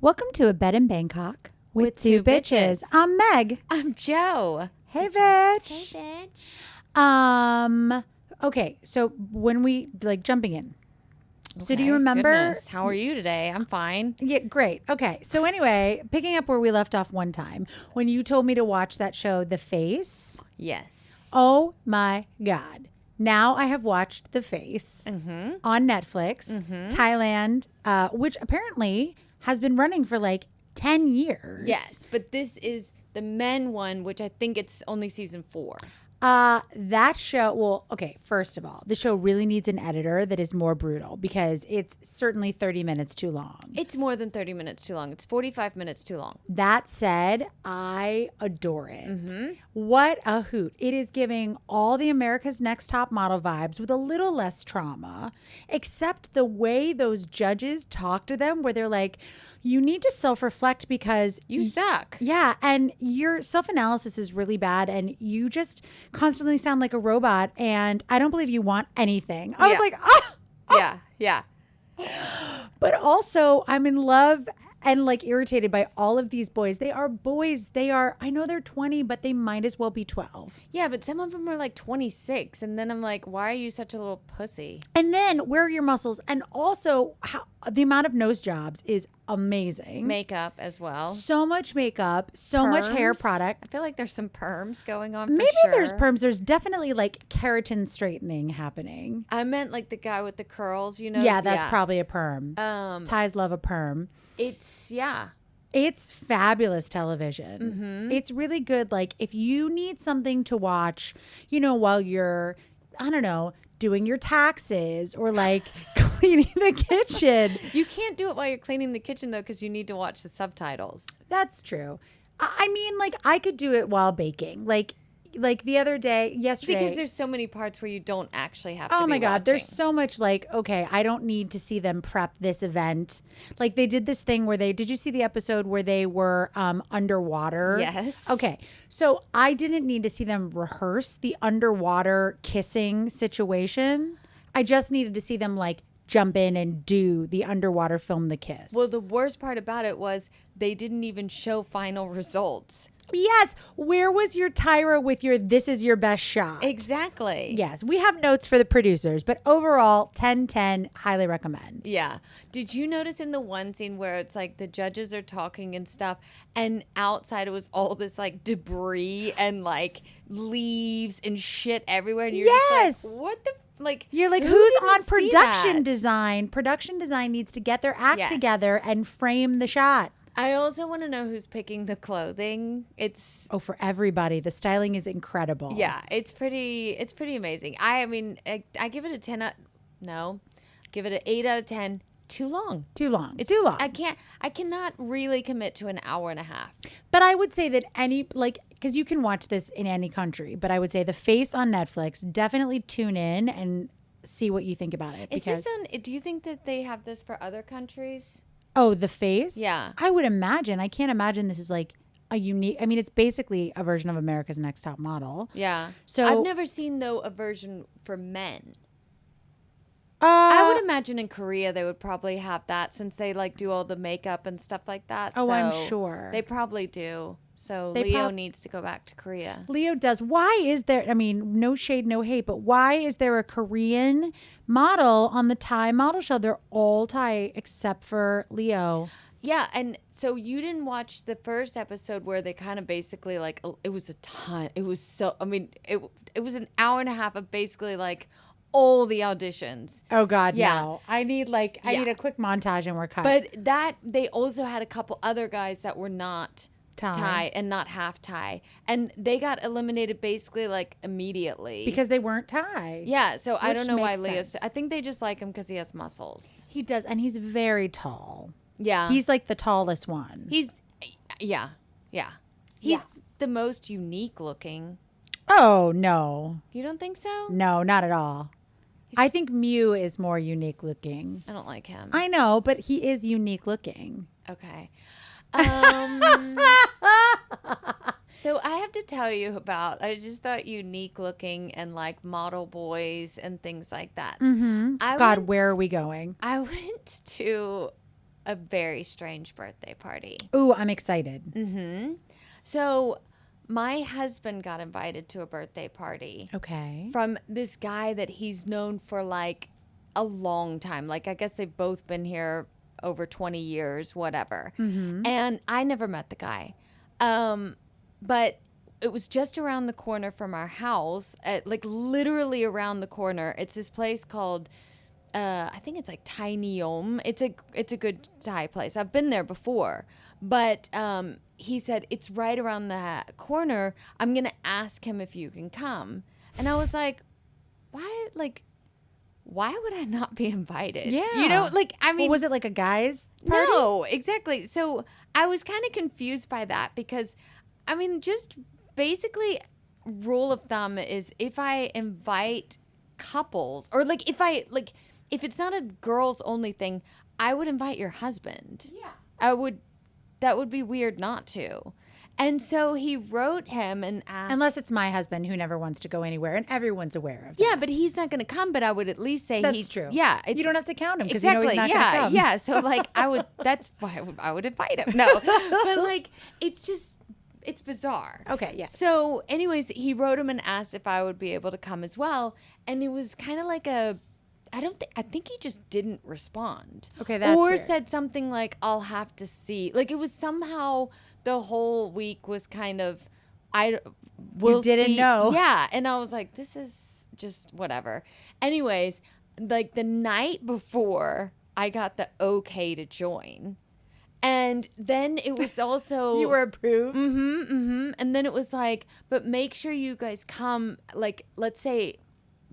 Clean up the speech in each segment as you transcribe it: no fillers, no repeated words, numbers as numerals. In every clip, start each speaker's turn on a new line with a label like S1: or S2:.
S1: Welcome to A Bed in Bangkok with
S2: Two
S1: two bitches.
S2: bitches.
S1: I'm Meg.
S2: I'm Joe.
S1: Hey, bitch.
S2: Hey, bitch.
S1: Okay, so when we jumping in. So do you
S2: Okay,
S1: remember?
S2: goodness. How are you today? I'm fine.
S1: Yeah, great. Okay. So anyway, picking up where we left off one time when you told me to watch that show, The Face.
S2: Yes.
S1: Oh my God. Now I have watched The Face on Netflix, Thailand, which apparently has been running for like 10 years.
S2: Yes, but this is the men one, which I think it's only season 4.
S1: That show, well, okay, first of all, the show really needs an editor that is more brutal because it's certainly 30 minutes too long.
S2: It's more than 30 minutes too long. It's 45 minutes too long.
S1: That said, I adore it. What a hoot. It is giving all the America's Next Top Model vibes with a little less trauma, except the way those judges talk to them, where they're like, you need to self-reflect because
S2: You suck.
S1: yeah, and your self-analysis is really bad and you just constantly sound like a robot and I don't believe you want anything. I was
S2: Yeah.
S1: like, oh.
S2: Yeah.
S1: But also I'm in love and like irritated by all of these boys. They are boys. I know they're 20, but they might as well be 12.
S2: Yeah, but some of them are like 26. And then I'm like, why are you such a little pussy?
S1: And then where are your muscles? And also the amount of nose jobs is amazing.
S2: Makeup as well.
S1: So much makeup, so much hair
S2: Perms.
S1: product.
S2: I feel like there's some perms going on. For
S1: Maybe
S2: sure.
S1: there's perms. There's definitely like keratin straightening happening.
S2: I meant like the guy with the curls, you know?
S1: Yeah, that's probably a perm.
S2: Um,
S1: Thais love a perm. It's fabulous television. It's really good. Like if you need something to watch, while you're, I don't know, doing your taxes or like cleaning the kitchen.
S2: You can't do it while you're cleaning the kitchen though, because you need to watch the subtitles.
S1: That's true. I mean, like I could do it while baking. Like the other day, yesterday.
S2: Because there's so many parts where you don't actually have to
S1: Oh
S2: be
S1: my God,
S2: watching.
S1: there's so much like, okay, I don't need to see them prep this event. Like they did this thing where did you see the episode where they were underwater?
S2: Yes.
S1: Okay. So I didn't need to see them rehearse the underwater kissing situation. I just needed to see them like jump in and do the underwater film the kiss.
S2: Well, the worst part about it was they didn't even show final results.
S1: Yes. Where was your Tyra with your this is your best shot?
S2: Exactly.
S1: Yes. We have notes for the producers, but overall 10/10, highly recommend.
S2: Yeah. Did you notice in the one scene where it's like the judges are talking and stuff, and outside it was all this like debris and like leaves and shit everywhere, and you're just like, what the like?
S1: You're like,
S2: who
S1: who's
S2: didn't
S1: on
S2: see
S1: production
S2: that?
S1: design? Production design needs to get their act
S2: Yes.
S1: together and frame the shot.
S2: I also want to know who's picking the clothing. It's
S1: Oh, for everybody. The styling is incredible.
S2: yeah, it's pretty amazing. I mean, I give it a 10 out, no, give it an 8 out of 10. Too long.
S1: Too long.
S2: It's
S1: too long.
S2: I cannot really commit to an hour and a half.
S1: But I would say that because you can watch this in any country, but I would say The Face on Netflix, definitely tune in and see what you think about it.
S2: Is this on, do you think that they have this for other countries?
S1: Oh, The Face?
S2: Yeah.
S1: I would imagine. I can't imagine this is like a unique, I mean, it's basically a version of America's Next Top Model.
S2: Yeah.
S1: So
S2: I've never seen though a version for men. I would imagine in Korea they would probably have that since they like do all the makeup and stuff like that.
S1: Oh,
S2: so
S1: I'm sure.
S2: They probably do. So
S1: They
S2: Leo needs to go back to Korea.
S1: Leo does. Why is there, I mean, no shade, no hate, but why is there a Korean model on the Thai model show? They're all Thai except for Leo.
S2: Yeah, and so you didn't watch the first episode where they kind of basically like it was a ton. It was so I mean it was an hour and a half of basically like all the auditions.
S1: Oh God,
S2: Yeah.
S1: no. I need a quick montage and we're cut.
S2: But that they also had a couple other guys that were not
S1: Thai.
S2: Thai and not half Thai, and they got eliminated basically like immediately
S1: because they weren't Thai.
S2: yeah. So I
S1: Which
S2: don't know why
S1: makes
S2: Leo.
S1: sense.
S2: I think they just like him because he has muscles.
S1: He does, and he's very tall.
S2: Yeah,
S1: He's like the tallest one.
S2: yeah. He's
S1: Yeah.
S2: the most unique looking.
S1: Oh no.
S2: You don't think so?
S1: No, not at all. I think Mew is more unique looking.
S2: I don't like him.
S1: I know, but he is unique looking.
S2: Okay. So I have to tell you about, I just thought unique looking and like model boys and things like that.
S1: Mm-hmm.
S2: I
S1: God,
S2: went-
S1: where are we going?
S2: I went to a very strange birthday party.
S1: Ooh, I'm excited.
S2: Mm-hmm. So my husband got invited to a birthday party.
S1: Okay.
S2: From this guy that he's known for like a long time. Like, I guess they've both been here over 20 years, whatever.
S1: Mm-hmm.
S2: And I never met the guy. But it was just around the corner from our house, like literally around the corner. It's this place called, I think it's like Tiny Om. It's a good Thai place. I've been there before. But he said, it's right around the corner. I'm going to ask him if you can come. And I was like, why? Like, why would I not be invited?
S1: Yeah.
S2: You know, like, I mean.
S1: Well, was it like a guy's party?
S2: No, exactly. So I was kind of confused by that because, I mean, just basically rule of thumb is if I invite couples or like if it's not a girls only thing, I would invite your husband.
S1: Yeah.
S2: That would be weird not to. And so he wrote him and asked.
S1: Unless it's my husband who never wants to go anywhere, and everyone's aware of that.
S2: Yeah, but he's not going to come. But I would at least say
S1: That's true.
S2: Yeah,
S1: you don't have to count him because
S2: exactly.
S1: you know he's not going to come.
S2: Yeah. So like I would. That's why I would invite him. No, but like it's bizarre.
S1: Okay. Yeah.
S2: So, anyways, he wrote him and asked if I would be able to come as well, and it was kind of like I think he just didn't respond.
S1: Okay, that's
S2: or
S1: weird.
S2: said something like, "I'll have to see." Like it was somehow the whole week was kind of, we'll
S1: didn't
S2: see.
S1: know.
S2: Yeah, and I was like, this is just whatever. Anyways, like the night before, I got the okay to join. And then it was also
S1: You were approved.
S2: And then it was like, but make sure you guys come, like, let's say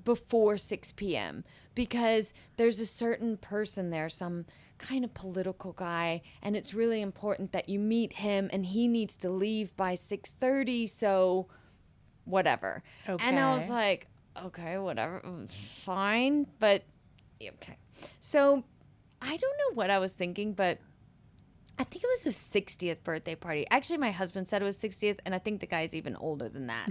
S2: before 6 p.m. because there's a certain person there, some kind of political guy, and it's really important that you meet him, and he needs to leave by 6:30. So, whatever.
S1: Okay.
S2: And I was like, okay, whatever, fine, but okay. So, I don't know what I was thinking, but I think it was his 60th birthday party. Actually, my husband said it was 60th, and I think the guy's even older than that.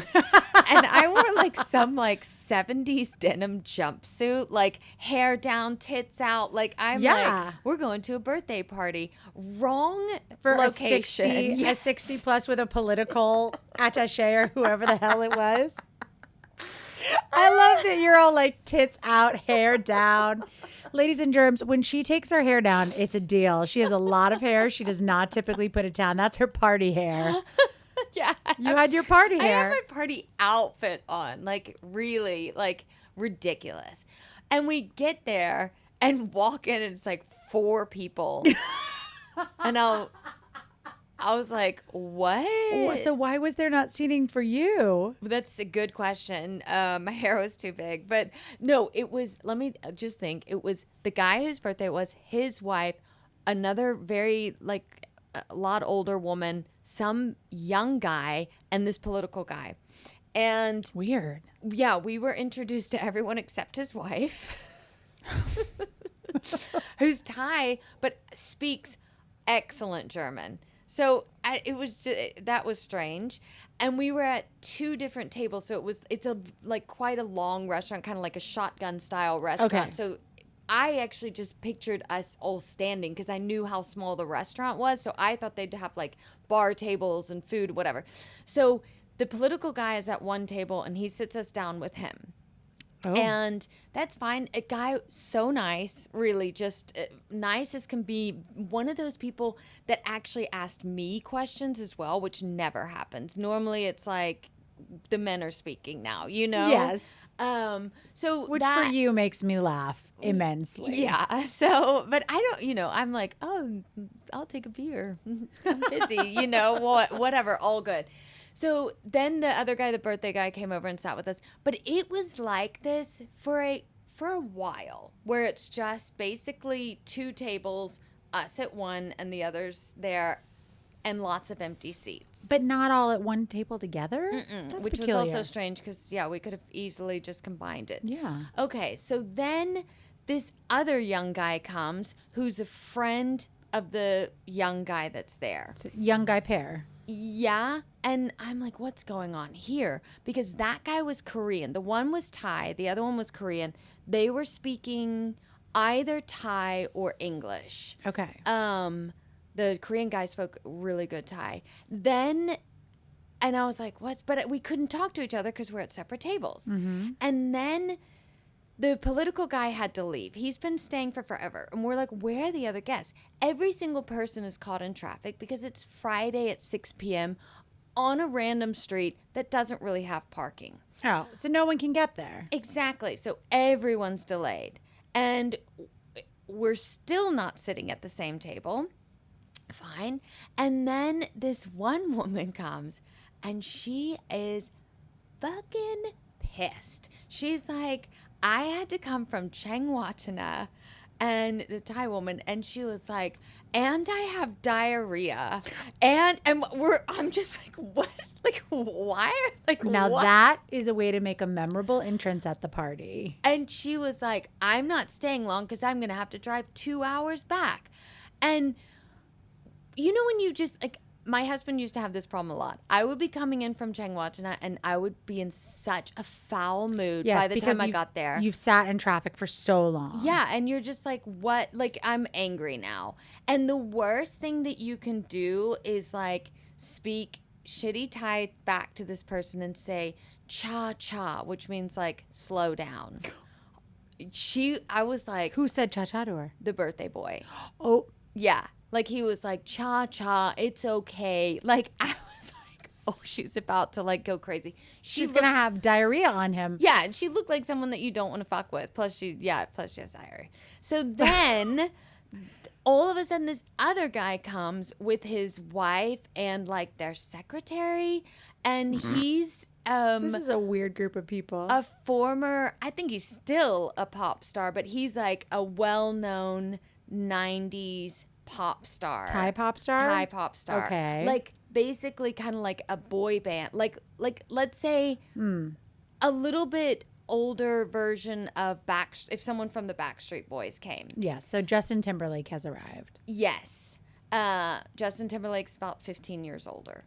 S2: And I wore like some like 70s denim jumpsuit, like hair down, tits out. Like I'm like, we're going to a birthday party. Wrong
S1: For
S2: location.
S1: a 60 plus with a political attaché or whoever the hell it was. I love that you're all like tits out, hair down. Ladies and germs, when she takes her hair down, it's a deal. She has a lot of hair. She does not typically put it down. That's her party hair.
S2: Yeah.
S1: You had your party hair.
S2: I had my party outfit on, like really, like ridiculous. And we get there and walk in and it's like 4 people. And I was like, what?
S1: So why was there not seating for you?
S2: That's a good question. My hair was too big. But no, it was, let me just think. It was the guy whose birthday it was, his wife, another very, like, a lot older woman, some young guy, and this political guy. And
S1: Weird.
S2: yeah, we were introduced to everyone except his wife, who's Thai, but speaks excellent German. So that was strange. And we were at 2 different tables. So it's like quite a long restaurant, kind of like a shotgun style restaurant.
S1: Okay.
S2: So I actually just pictured us all standing because I knew how small the restaurant was. So I thought they'd have like bar tables and food, whatever. So the political guy is at one table and he sits us down with him.
S1: Oh.
S2: And that's fine. A guy so nice, really just nice as can be. One of those people that actually asked me questions as well, which never happens. Normally it's like the men are speaking now, you know?
S1: Yes.
S2: So
S1: Which for you makes me laugh immensely.
S2: Yeah. So, but I don't, I'm like, oh, I'll take a beer. I'm busy, whatever, all good. So then the other guy, the birthday guy, came over and sat with us. But it was like this for a while, where it's just basically 2 tables, us at one and the others there, and lots of empty seats.
S1: But not all at one table together? That's
S2: Which
S1: peculiar.
S2: was also strange because, yeah, we could have easily just combined it.
S1: Yeah.
S2: Okay, so then this other young guy comes who's a friend of the young guy that's there.
S1: It's a young guy pair.
S2: Yeah. And I'm like, what's going on here? Because that guy was Korean. The one was Thai. The other one was Korean. They were speaking, either Thai or English.
S1: Okay.
S2: The Korean guy spoke really good Thai. Then, and I was like, what? But we couldn't talk to each other because we're at separate tables.
S1: Mm-hmm.
S2: And then the political guy had to leave. He's been staying for forever. And we're like, where are the other guests? Every single person is caught in traffic because it's Friday at 6 p.m. on a random street that doesn't really have parking.
S1: Oh, so no one can get there.
S2: Exactly. So everyone's delayed. And we're still not sitting at the same table. Fine. And then this one woman comes and she is fucking pissed. She's like, I had to come from Changwatana, and the Thai woman, and she was like, and I have diarrhea. And I'm just like, what? Like, why? Like,
S1: Now
S2: what?
S1: that is a way to make a memorable entrance at the party.
S2: And she was like, I'm not staying long because I'm going to have to drive 2 hours back. And you know, when you just, like, my husband used to have this problem a lot. I would be coming in from Changwatana and I would be in such a foul mood by the time I got there.
S1: You've sat in traffic for so long.
S2: Yeah, and you're just like, what? Like, I'm angry now. And the worst thing that you can do is, like, speak shitty Thai back to this person and say, cha-cha, which means, like, slow down. I was like.
S1: Who said cha-cha to her?
S2: The birthday boy.
S1: Oh.
S2: Yeah. Like, he was like, cha-cha, it's okay. Like, I was like, oh, she's about to, like, go crazy.
S1: She's going to have diarrhea on him.
S2: Yeah, and she looked like someone that you don't want to fuck with. Plus she has diarrhea. So then, all of a sudden, this other guy comes with his wife and, like, their secretary. And he's...
S1: this is a weird group of people.
S2: A former... I think he's still a pop star, but he's, like, a well-known 90s pop star.
S1: Thai pop star?
S2: Thai pop star.
S1: Okay.
S2: Like, basically kind of like a boy band. Like let's say a little bit older version of if someone from the Backstreet Boys came.
S1: Yes. So Justin Timberlake has arrived.
S2: Yes. Justin Timberlake's about 15 years older.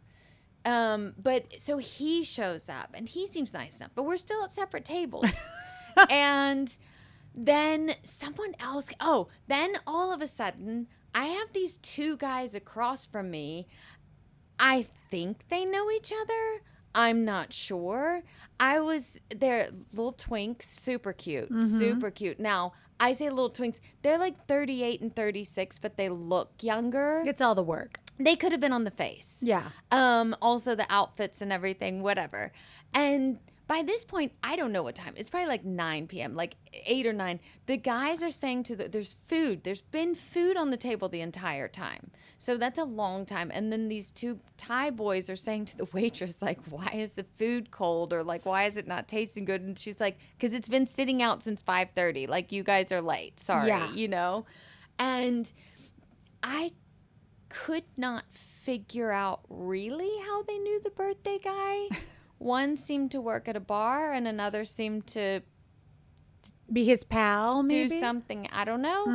S2: But so he shows up and he seems nice enough, but we're still at separate tables. And then someone else, then all of a sudden I have these two guys across from me. I think they know each other. I'm not sure. They're little twinks, super cute, super cute. Now, I say little twinks, they're like 38 and 36, but they look younger.
S1: It's all the work.
S2: They could have been on the face.
S1: Yeah.
S2: Also the outfits and everything, whatever. And by this point, I don't know what time. It's probably like 9 p.m., like 8 or 9. The guys are saying there's food. There's been food on the table the entire time. So that's a long time. And then these two Thai boys are saying to the waitress, like, why is the food cold? Or like, why is it not tasting good? And she's like, because it's been sitting out since 5:30. Like, you guys are late. Sorry, you know? And I could not figure out really how they knew the birthday guy. One seemed to work at a bar and another seemed to
S1: be his pal, maybe?
S2: Do something, I don't know.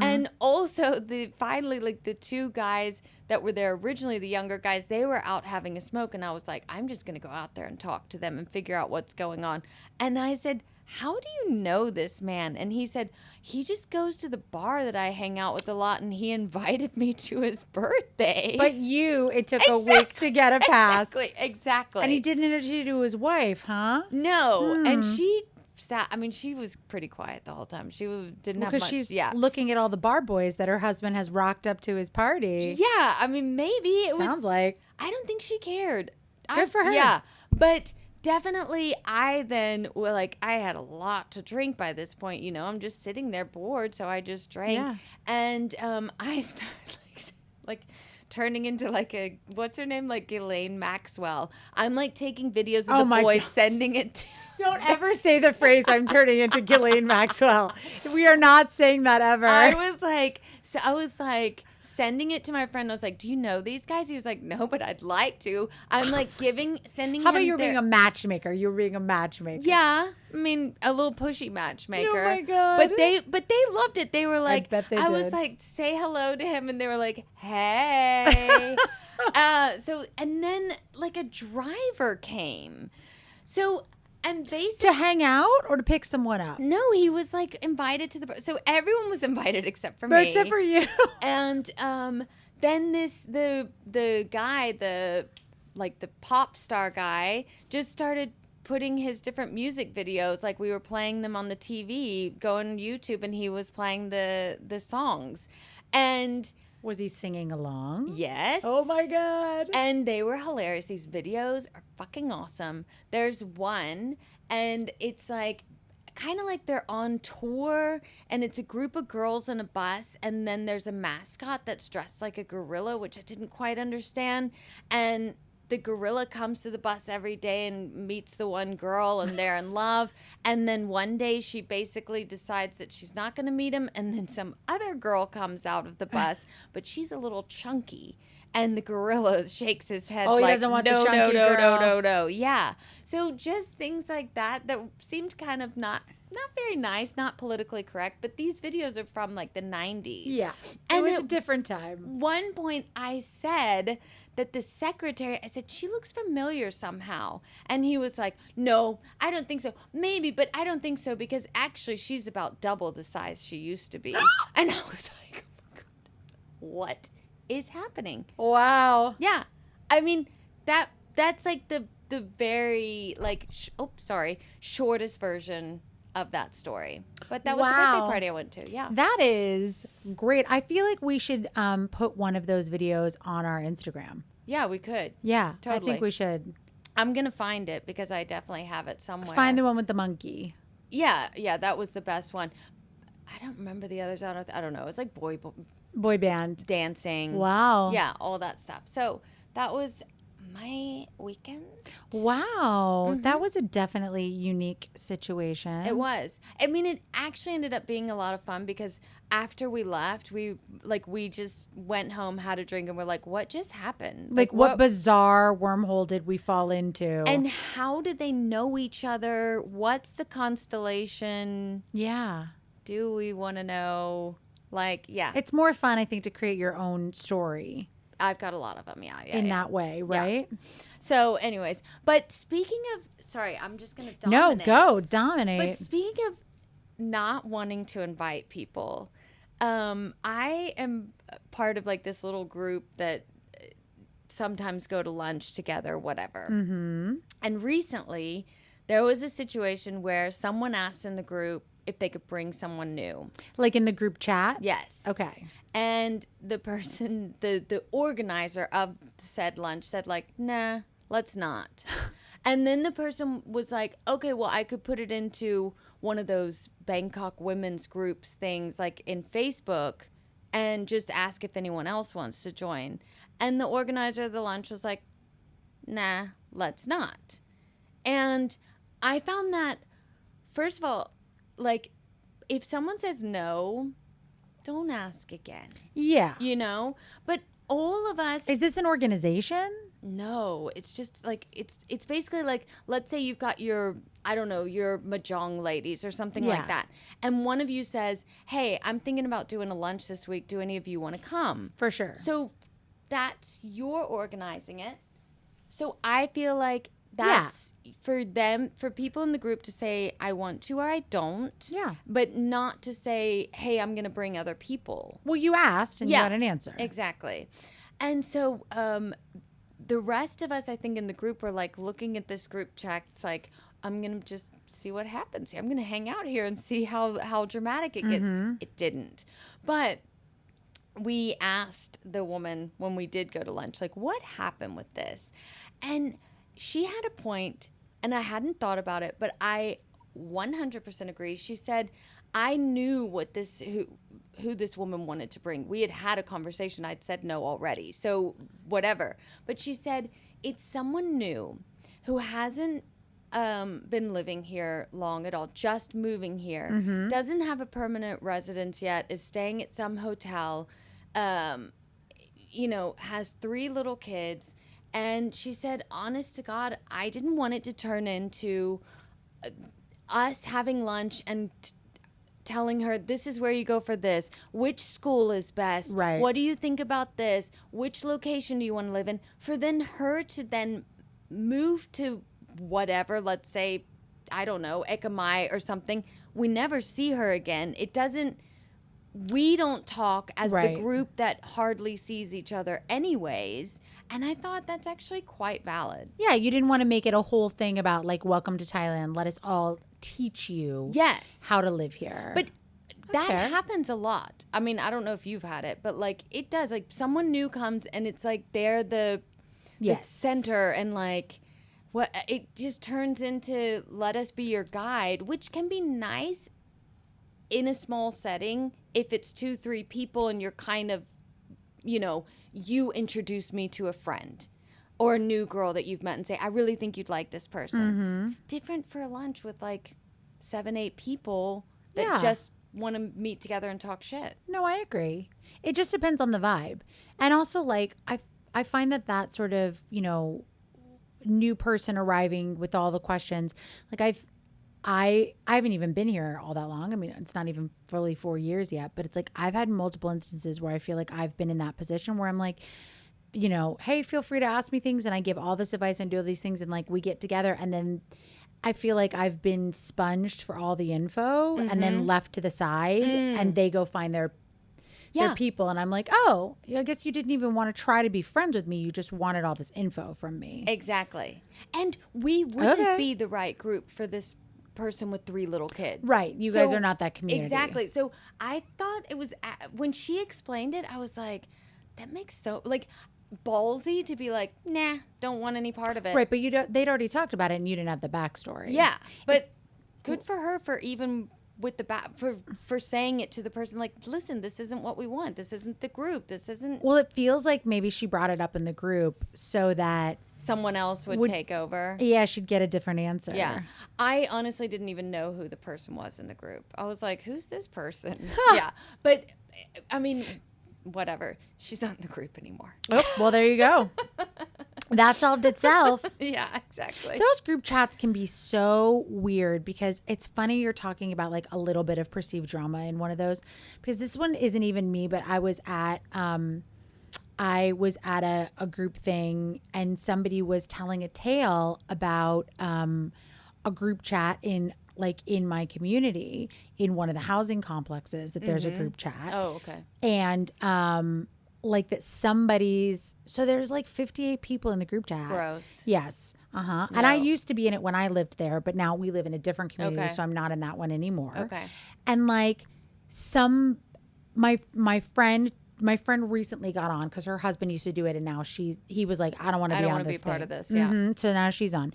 S2: And also finally, like, the two guys that were there originally, the younger guys, they were out having a smoke. And I was like, I'm just going to go out there and talk to them and figure out what's going on. And I said, how do you know this man? And he said, he just goes to the bar that I hang out with a lot, and he invited me to his birthday.
S1: But it took a week to get a pass.
S2: Exactly.
S1: And he didn't introduce you to his wife, huh?
S2: No. And she was pretty quiet the whole time. She didn't have much.
S1: Because she's looking at all the bar boys that her husband has rocked up to his party.
S2: Yeah, I mean, maybe it
S1: Sounds like.
S2: I don't think she cared.
S1: Good for her.
S2: Yeah, but definitely I had a lot to drink by this point. You know, I'm just sitting there bored, so I just drank.
S1: Yeah.
S2: And I started like turning into like what's her name? Like Ghislaine Maxwell. I'm like taking videos of the boys, sending it to...
S1: Don't ever say the phrase, I'm turning into Ghislaine Maxwell. We are not saying that ever.
S2: I was like sending it to my friend. I was like, do you know these guys? He was like, no, but I'd like to. I'm like sending
S1: How about you're being a matchmaker? You're being a matchmaker.
S2: Yeah. I mean, a little pushy matchmaker.
S1: Oh my God.
S2: But they loved it. They were like, I was like, say hello to him. And they were like, hey. And then like a driver came. So, And basically,
S1: To hang out or to pick someone up?
S2: no, he was like invited to the. So everyone was invited except for
S1: But
S2: me.
S1: except for you.
S2: And then the guy, the pop star guy, just started putting his different music videos, like we were playing them on the TV, go on YouTube, and he was playing the songs. And
S1: Was he singing along?
S2: yes.
S1: Oh my God.
S2: And they were hilarious. These videos are fucking awesome. There's one, and it's like kind of like they're on tour, and it's a group of girls in a bus, and then there's a mascot that's dressed like a gorilla, which I didn't quite understand. And the gorilla comes to the bus every day and meets the one girl, and they're in love. And then one day she basically decides that she's not going to meet him. And then some other girl comes out of the bus, but she's a little chunky. And the gorilla shakes his head
S1: He
S2: like,
S1: doesn't want
S2: no,
S1: the chunky
S2: no, no,
S1: girl.
S2: no, no, no. Yeah. So just things like that seemed kind of not very nice, not politically correct. But these videos are from like the 90s.
S1: Yeah.
S2: And
S1: it was
S2: at
S1: a different time.
S2: one point I said that the secretary, I said, she looks familiar somehow. And he was like, no, I don't think so. Maybe, but I don't think so, because actually she's about double the size she used to be. And I was like, oh my God, what is happening?
S1: Wow.
S2: Yeah. I mean, that's like the very like, shortest version of that story. But that was the birthday party I went to. Yeah.
S1: That is great. I feel like we should put one of those videos on our Instagram.
S2: Yeah, we could.
S1: Yeah, I
S2: Totally.
S1: think we should.
S2: I'm going to find it because I definitely have it somewhere.
S1: Find the one with the monkey.
S2: Yeah, that was the best one. I don't remember the others. I don't know. It was like
S1: Boy band.
S2: dancing.
S1: Wow.
S2: Yeah, all that stuff. So that was my weekend.
S1: Wow. That was a definitely unique situation.
S2: It was. I mean, it actually ended up being a lot of fun because after we left, we just went home, had a drink, and we're like, what just happened?
S1: Like what bizarre wormhole did we fall into?
S2: And how did they know each other? What's the constellation?
S1: Yeah.
S2: Do we want to know? Like, yeah.
S1: It's more fun, I think, to create your own story.
S2: I've got a lot of them, yeah.
S1: In that way, right?
S2: Yeah. So, anyways, but speaking of, sorry, I'm just going to dominate.
S1: No, go, dominate.
S2: But speaking of not wanting to invite people, I am part of like this little group that sometimes go to lunch together, whatever.
S1: Mm-hmm.
S2: And recently, there was a situation where someone asked in the group if they could bring someone new.
S1: Like in the group chat?
S2: Yes.
S1: Okay.
S2: And the person, the organizer of said lunch said like, nah, let's not. And then the person was like, okay, well, I could put it into one of those Bangkok women's groups things like in Facebook and just ask if anyone else wants to join. And the organizer of the lunch was like, nah, let's not. And I found that, first of all, like, if someone says no, don't ask again.
S1: Yeah.
S2: You know? But all of us...
S1: Is this an organization?
S2: No. It's just, like, it's basically like, let's say you've got your, I don't know, your mahjong ladies or something like that. And one of you says, hey, I'm thinking about doing a lunch this week. Do any of you want to come?
S1: For sure.
S2: So that's you're organizing it. So I feel like that's for them, for people in the group to say, I want to or I don't.
S1: Yeah.
S2: But not to say, hey, I'm going to bring other people.
S1: Well, you asked and you got an answer.
S2: Exactly. And so the rest of us, I think, in the group were like looking at this group chat. It's like, I'm going to just see what happens. I'm going to hang out here and see how dramatic it gets. It didn't. But we asked the woman when we did go to lunch, like, what happened with this? And she had a point, and I hadn't thought about it, but I 100% agree. She said, I knew what who this woman wanted to bring. We had a conversation. I'd said no already, so whatever. But she said, it's someone new who hasn't been living here long at all, just moving here, doesn't have a permanent residence yet, is staying at some hotel, has 3 little kids. And she said, honest to God, I didn't want it to turn into us having lunch and telling her, this is where you go for this. Which school is best?
S1: Right.
S2: What do you think about this? Which location do you want to live in? For then her to then move to whatever, let's say I don't know, Ekamai or something. We never see her again. We don't talk as the group that hardly sees each other anyways. And I thought that's actually quite valid.
S1: Yeah, you didn't want to make it a whole thing about like, welcome to Thailand. Let us all teach you how to live here.
S2: But that happens a lot. I mean, I don't know if you've had it, but like it does. Like someone new comes and it's like they're the center, and like what it just turns into, let us be your guide, which can be nice in a small setting if it's 2-3 people and you're kind of, you introduce me to a friend or a new girl that you've met and say, I really think you'd like this person. Mm-hmm. It's different for a lunch with like 7-8 people that just want to meet together and talk shit.
S1: No, I agree. It just depends on the vibe. And also, like, I find that sort of, new person arriving with all the questions, like I haven't even been here all that long. I mean, it's not even fully 4 years yet, but it's like I've had multiple instances where I feel like I've been in that position where I'm like, hey, feel free to ask me things, and I give all this advice and do all these things, and like we get together, and then I feel like I've been sponged for all the info and then left to the side, and they go find their people, and I'm like, oh, I guess you didn't even want to try to be friends with me. You just wanted all this info from me.
S2: Exactly. And we wouldn't be the right group for this person with 3 little kids.
S1: Right. You guys are not that community.
S2: Exactly. So I thought it was, when she explained it, I was like, that makes so, like, ballsy to be like, nah, don't want any part of it.
S1: Right. But they'd already talked about it and you didn't have the backstory.
S2: Yeah. But good for her for even with the for saying it to the person, like, listen, this isn't what we want. This isn't the group. This isn't.
S1: Well, it feels like maybe she brought it up in the group so that
S2: someone else would take over.
S1: Yeah, she'd get a different answer.
S2: Yeah. I honestly didn't even know who the person was in the group. I was like, who's this person? Yeah. But I mean, whatever. She's not in the group anymore.
S1: Oh, well, there you go. That solved itself.
S2: Yeah, exactly.
S1: Those group chats can be so weird because it's funny you're talking about like a little bit of perceived drama in one of those, because this one isn't even me, but I was at a group thing and somebody was telling a tale about a group chat in my community in one of the housing complexes that there's a group chat.
S2: Oh, okay.
S1: And like that so there's like 58 people in the group chat.
S2: Gross.
S1: Yes. Uh-huh. No. And I used to be in it when I lived there, but now we live in a different community, so I'm not in that one anymore.
S2: Okay.
S1: And like my friend recently got on because her husband used to do it, and now he was like, I don't want to be on this. I don't want to be
S2: part of this. Yeah.
S1: Mm-hmm. So now she's on,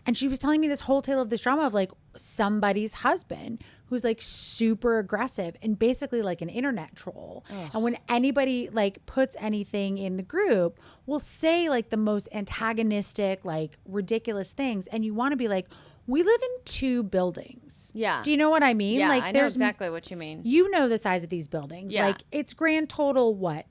S1: and she was telling me this whole tale of this drama of like somebody's husband who's like super aggressive and basically like an internet troll. Ugh. And when anybody like puts anything in the group, will say like the most antagonistic, like ridiculous things, and you want to be like, we live in 2 buildings.
S2: Yeah.
S1: Do you know what I mean?
S2: Yeah,
S1: like,
S2: I know exactly what you mean.
S1: You know the size of these buildings.
S2: Yeah.
S1: Like, it's grand total, what?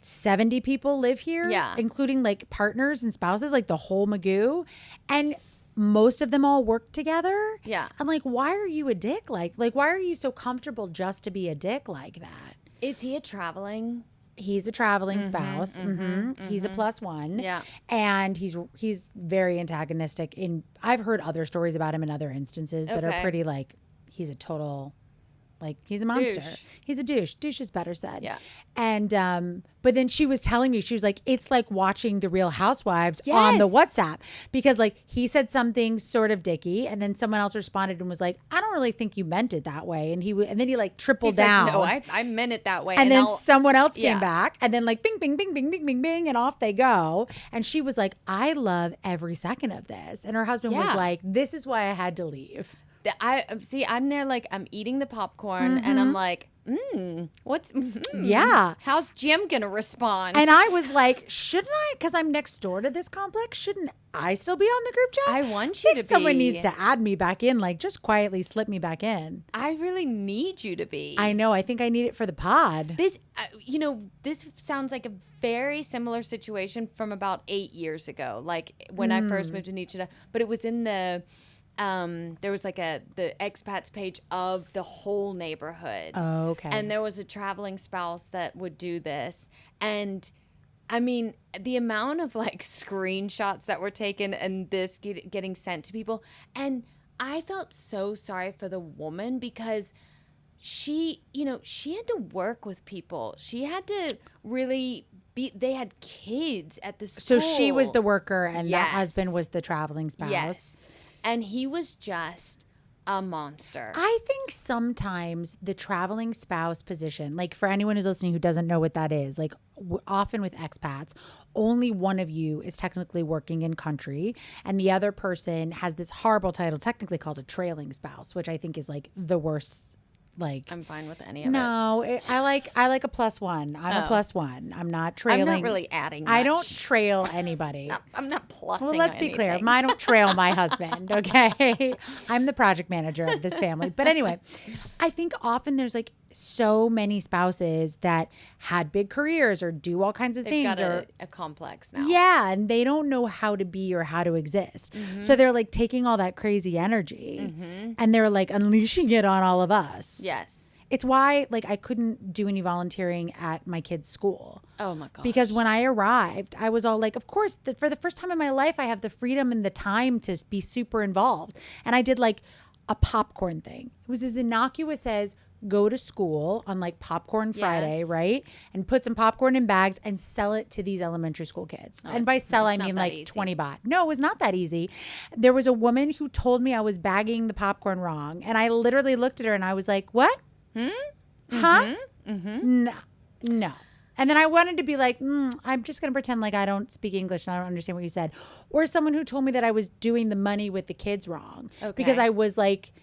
S1: 70 people live here?
S2: Yeah.
S1: Including, like, partners and spouses, like, the whole magoo. And most of them all work together.
S2: Yeah.
S1: I'm like, why are you a dick? Like, why are you so comfortable just to be a dick like that?
S2: Is he a traveling?
S1: He's a traveling spouse. He's a +1.
S2: Yeah.
S1: And he's very antagonistic. I've heard other stories about him in other instances that are pretty like, he's a total, like, he's a monster.
S2: Douche.
S1: He's a douche. Douche is better said.
S2: Yeah.
S1: And but then she was telling me, she was like, it's like watching The Real Housewives on the WhatsApp, because like he said something sort of dicky, and then someone else responded and was like, I don't really think you meant it that way, and then he like tripled down.
S2: No, I meant it that way.
S1: And then someone else came back, and then like bing, bing, bing, bing, bing, bing, bing, and off they go. And she was like, I love every second of this. And her husband was like, this is why I had to leave.
S2: I'm there like I'm eating the popcorn and I'm like, how's Jim gonna respond?
S1: And I was like, shouldn't I? Because I'm next door to this complex. Shouldn't I still be on the group chat?
S2: I want you to be.
S1: Someone needs to add me back in. Like, just quietly slip me back in.
S2: I really need you to be.
S1: I know. I think I need it for the pod.
S2: This, this sounds like a very similar situation from about 8 years ago. Like when I first moved to Nichita, but it was in the. There was like the expats page of the whole neighborhood.
S1: Oh, okay.
S2: And there was a traveling spouse that would do this. And I mean, the amount of like screenshots that were taken and this getting sent to people. And I felt so sorry for the woman because she had to work with people. She had to really they had kids at the school.
S1: So she was the worker and that
S2: Yes.
S1: husband was the traveling spouse.
S2: Yes. And he was just a monster.
S1: I think sometimes the traveling spouse position, like for anyone who's listening who doesn't know what that is, like often with expats, only one of you is technically working in country and the other person has this horrible title technically called a trailing spouse, which I think is like the worst. Like
S2: I'm fine with any of it.
S1: No, I like a +1. I'm a +1. I'm not trailing.
S2: I'm not really adding much.
S1: I don't trail anybody.
S2: I'm not plussing.
S1: Well, let's be clear. I don't trail my husband, okay? I'm the project manager of this family. But anyway, I think often there's like so many spouses that had big careers or do all kinds of
S2: They've
S1: things.
S2: got a complex now.
S1: Yeah, and they don't know how to be or how to exist.
S2: Mm-hmm.
S1: So they're like taking all that crazy energy and they're like unleashing it on all of us.
S2: Yes.
S1: It's why like I couldn't do any volunteering at my kids' school.
S2: Oh my gosh.
S1: Because when I arrived, I was all like, of course, for the first time in my life, I have the freedom and the time to be super involved. And I did like a popcorn thing. It was as innocuous as go to school on like popcorn Friday,
S2: Yes.
S1: right? And put some popcorn in bags and sell it to these elementary school kids.
S2: Oh,
S1: and by sell, I
S2: it's not
S1: mean
S2: that
S1: like
S2: easy.
S1: 20 baht. No, it was not that easy. There was a woman who told me I was bagging the popcorn wrong. And I literally looked at her and I was like, what? Huh? No. No. And then I wanted to be like, I'm just going to pretend like I don't speak English and I don't understand what you said. Or someone who told me that I was doing the money with the kids wrong.
S2: Okay.
S1: Because I was like,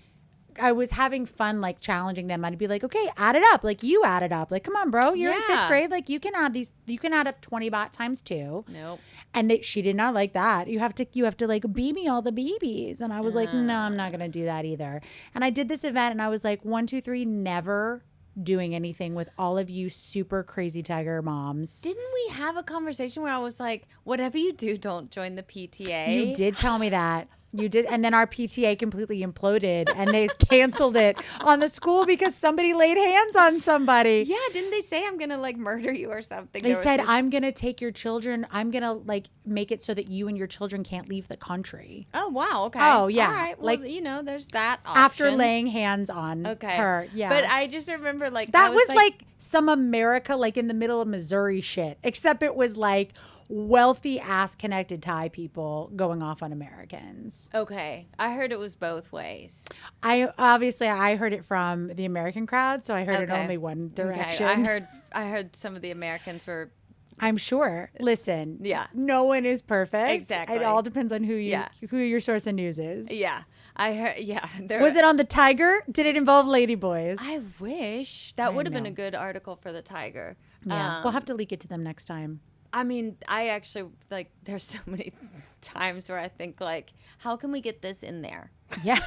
S1: I was having fun, like challenging them. I'd be like, okay, add it up. Like you add it up. Like, come on, bro. You're in
S2: Yeah.
S1: 5th grade. Like you can add up 20 baht times 2.
S2: Nope.
S1: And she did not like that. You have to like beat me all the BBs. And I was like, no, I'm not going to do that either. And I did this event and I was like, 1, 2, 3, never doing anything with all of you super crazy tiger moms.
S2: Didn't we have a conversation where I was like, whatever you do, don't join the PTA?
S1: You did tell me that. You did. And then our PTA completely imploded and they canceled it on the school because somebody laid hands on somebody.
S2: Yeah, didn't they say I'm going to like murder you or something?
S1: They said, I'm going to take your children. I'm going to like make it so that you and your children can't leave the country.
S2: Oh, wow. Okay.
S1: Oh, yeah.
S2: All right. Well,
S1: Like,
S2: there's that option.
S1: After laying hands on her. Yeah.
S2: But I just remember like
S1: that was like some America, like in the middle of Missouri shit, except it was like wealthy ass connected Thai people going off on Americans.
S2: Okay. I heard it was both ways.
S1: I heard it from the American crowd, so I heard it only one direction.
S2: Okay. I heard some of the Americans were.
S1: I'm sure. Listen.
S2: Yeah.
S1: No one is perfect.
S2: Exactly.
S1: It all depends on who
S2: Yeah.
S1: your source of news is.
S2: Yeah. I heard. Yeah.
S1: Was it on the Tiger? Did it involve ladyboys?
S2: I wish that would have been a good article for the Tiger.
S1: Yeah. We'll have to leak it to them next time.
S2: I mean, I actually like. There's so many times where I think like, how can we get this in there?
S1: Yeah.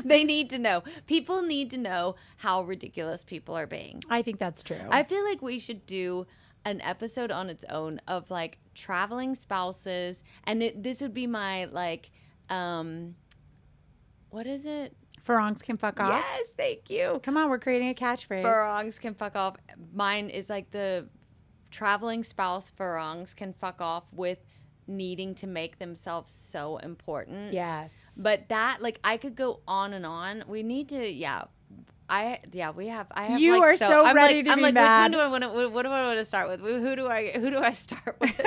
S2: They need to know. People need to know how ridiculous people are being.
S1: I think that's true.
S2: I feel like we should do an episode on its own of like traveling spouses, and this would be my like, what is it?
S1: Farongs can fuck off.
S2: Yes, thank you.
S1: Come on, we're creating a catchphrase.
S2: Farongs can fuck off. Mine is like the traveling spouse farongs can fuck off with needing to make themselves so important.
S1: Yes.
S2: But that, like, I could go on and on. We need to, I have.
S1: You
S2: like,
S1: are so
S2: I'm
S1: ready
S2: like,
S1: to
S2: I'm
S1: be
S2: like,
S1: mad.
S2: Which one do I want to? What do I want to start with? Who do I start with?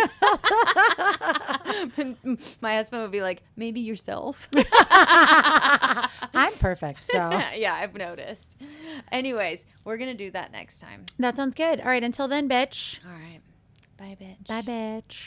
S2: My husband would be like, maybe yourself.
S1: I'm perfect, so.
S2: Yeah, I've noticed. Anyways, we're gonna do that next time.
S1: That sounds good. All right, until then, bitch.
S2: All right, bye, bitch.
S1: Bye, bitch.